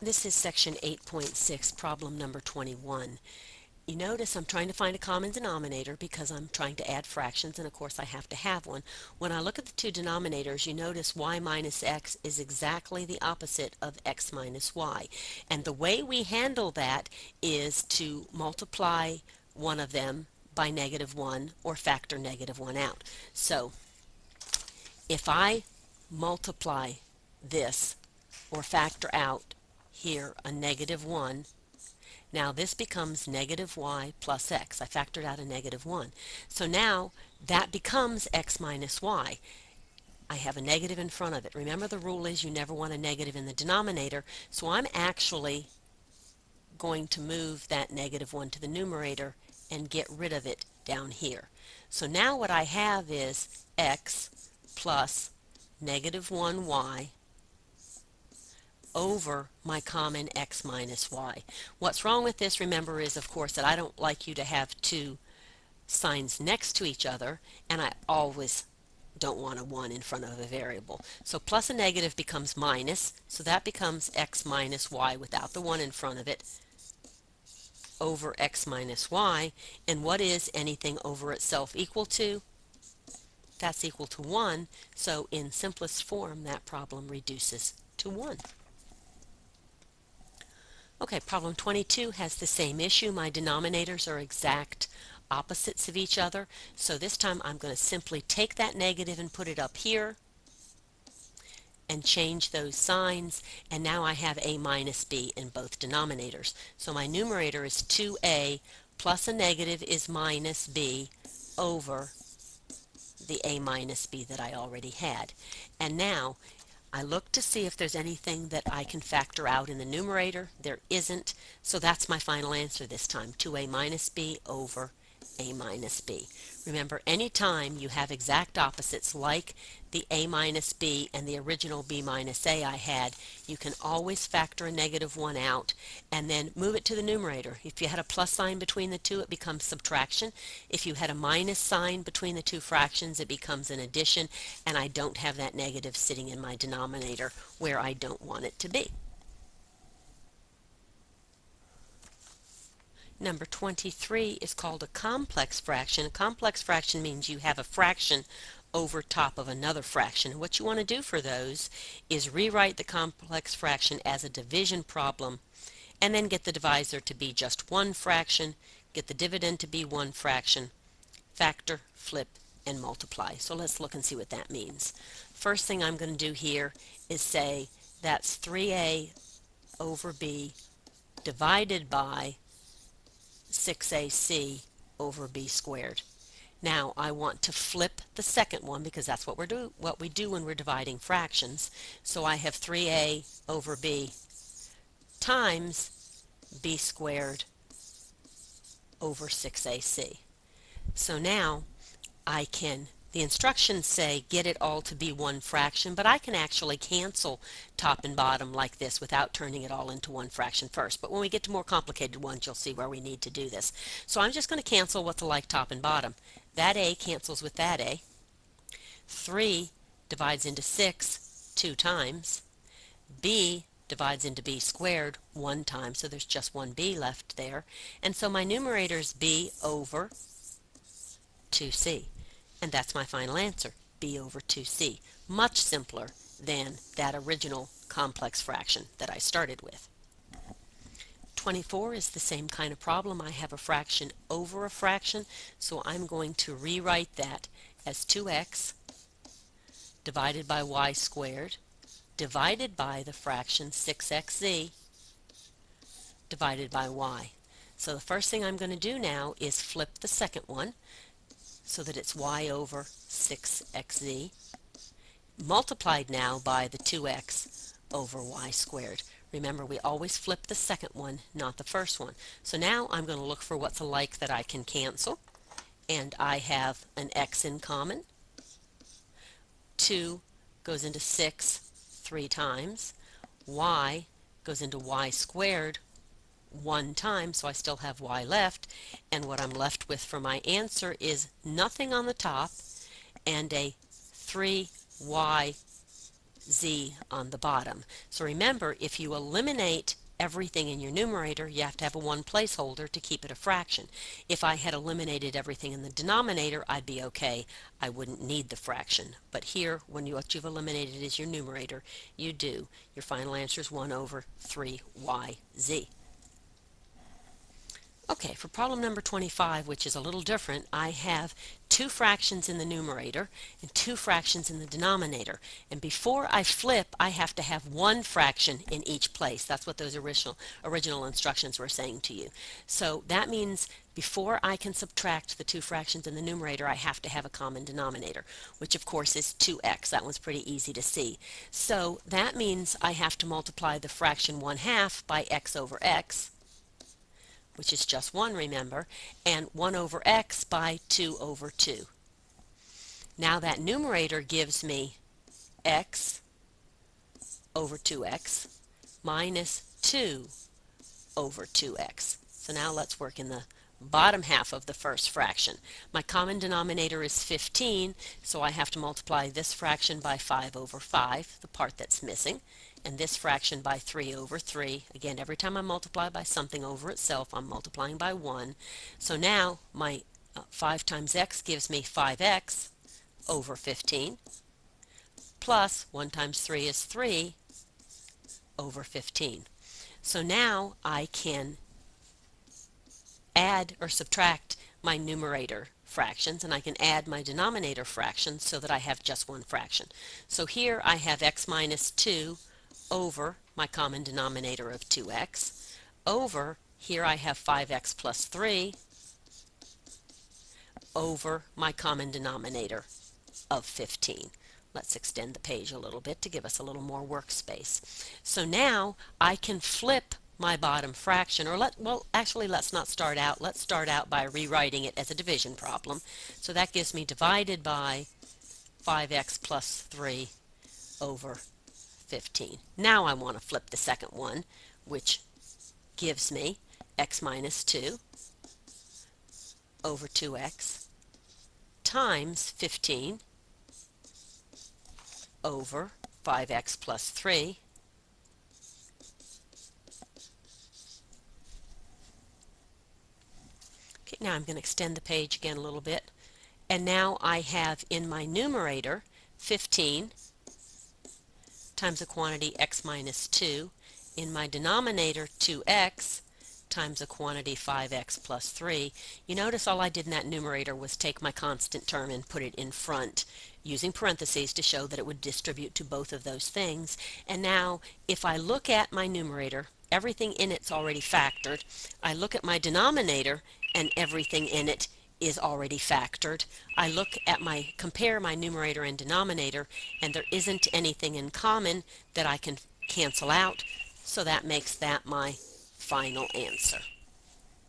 This is section 8.6, problem number 21. You notice I'm trying to find a common denominator because I'm trying to add fractions, and of course I have to have one. When I look at the two denominators, you notice y minus x is exactly the opposite of x minus y. And the way we handle that is to multiply one of them by -1 or factor -1 out. So if I multiply this or factor out here a -1, now this becomes -y plus x. I factored out a -1. So now that becomes x minus y. I have a negative in front of it. Remember, the rule is you never want a negative in the denominator, so I'm actually going to move that -1 to the numerator and get rid of it down here. So now what I have is x plus -1y over my common x minus y. What's wrong with this, remember, is of course that I don't like you to have two signs next to each other, and I always don't want a 1 in front of a variable. So plus a negative becomes minus, so that becomes x minus y without the 1 in front of it over x minus y. And what is anything over itself equal to? That's equal to 1, so in simplest form that problem reduces to 1. Okay, problem 22 has the same issue. My denominators are exact opposites of each other. So this time I'm going to simply take that negative and put it up here and change those signs. And now I have a minus b in both denominators. So my numerator is 2a plus a negative is minus b over the a minus b that I already had. And now I look to see if there's anything that I can factor out in the numerator. There isn't, so that's my final answer this time, 2a minus b over a minus b. Remember, anytime you have exact opposites like the a minus b and the original b minus a I had, you can always factor a -1 out and then move it to the numerator. If you had a plus sign between the two, it becomes subtraction. If you had a minus sign between the two fractions, it becomes an addition, and I don't have that negative sitting in my denominator where I don't want it to be. Number 23 is called a complex fraction. A complex fraction means you have a fraction over top of another fraction. And what you want to do for those is rewrite the complex fraction as a division problem and then get the divisor to be just one fraction, get the dividend to be one fraction, factor, flip, and multiply. So let's look and see what that means. First thing I'm going to do here is say that's 3a over b divided by 6ac over b squared. Now I want to flip the second one because that's what we do when we're dividing fractions. So I have 3a over b times b squared over 6ac. So now the instructions say get it all to be one fraction, but I can actually cancel top and bottom like this without turning it all into one fraction first. But when we get to more complicated ones, you'll see where we need to do this. So I'm just going to cancel what's alike top and bottom. That a cancels with that a. 3 divides into 6 2 times. B divides into b squared 1 time, so there's just one b left there. And so my numerator is b over 2c. And that's my final answer, b over 2c. Much simpler than that original complex fraction that I started with. 24 is the same kind of problem. I have a fraction over a fraction, so I'm going to rewrite that as 2x divided by y squared divided by the fraction 6xz divided by y. So the first thing I'm going to do now is flip the second one so that it's y over 6xz multiplied now by the 2x over y squared. Remember, we always flip the second one, not the first one. So now I'm going to look for what's alike that I can cancel, and I have an x in common. 2 goes into 6 3 times. Y goes into y squared 1 time, so I still have y left, and what I'm left with for my answer is nothing on the top and a 3y z on the bottom. So remember, if you eliminate everything in your numerator, you have to have a 1 placeholder to keep it a fraction. If I had eliminated everything in the denominator, I'd be okay. I wouldn't need the fraction. But here, what you've eliminated is your numerator, you do. Your final answer is 1 over 3yz. Okay, for problem number 25, which is a little different, I have two fractions in the numerator and two fractions in the denominator. And before I flip, I have to have one fraction in each place. That's what those original instructions were saying to you. So that means before I can subtract the two fractions in the numerator, I have to have a common denominator, which of course is 2x. That one's pretty easy to see. So that means I have to multiply the fraction 1/2 by x over x, which is just 1, remember, and 1 over x by 2 over 2. Now that numerator gives me x over 2x minus 2 over 2x. So now let's work in the bottom half of the first fraction. My common denominator is 15, so I have to multiply this fraction by 5 over 5, the part that's missing, and this fraction by 3 over 3. Again, every time I multiply by something over itself, I'm multiplying by 1. So now my 5 times x gives me 5x over 15, plus 1 times 3 is 3 over 15. So now I can add or subtract my numerator fractions, and I can add my denominator fractions so that I have just one fraction. So here I have x minus 2 over my common denominator of 2x, over here I have 5x plus 3 over my common denominator of 15. Let's extend the page a little bit to give us a little more workspace. So now I can flip my bottom fraction, or actually let's not start out. Let's start out by rewriting it as a division problem. So that gives me divided by 5x plus 3 over 15. Now I want to flip the second one, which gives me x minus 2 over 2x times 15 over 5x plus 3 . Okay, now I'm going to extend the page again a little bit. And now I have in my numerator 15 times the quantity x minus 2. In my denominator 2x times the quantity 5x plus 3. You notice all I did in that numerator was take my constant term and put it in front, using parentheses to show that it would distribute to both of those things. And now if I look at my numerator, everything in it's already factored. I look at my denominator and everything in it is already factored. I compare my numerator and denominator, and there isn't anything in common that I can cancel out, so that makes that my final answer.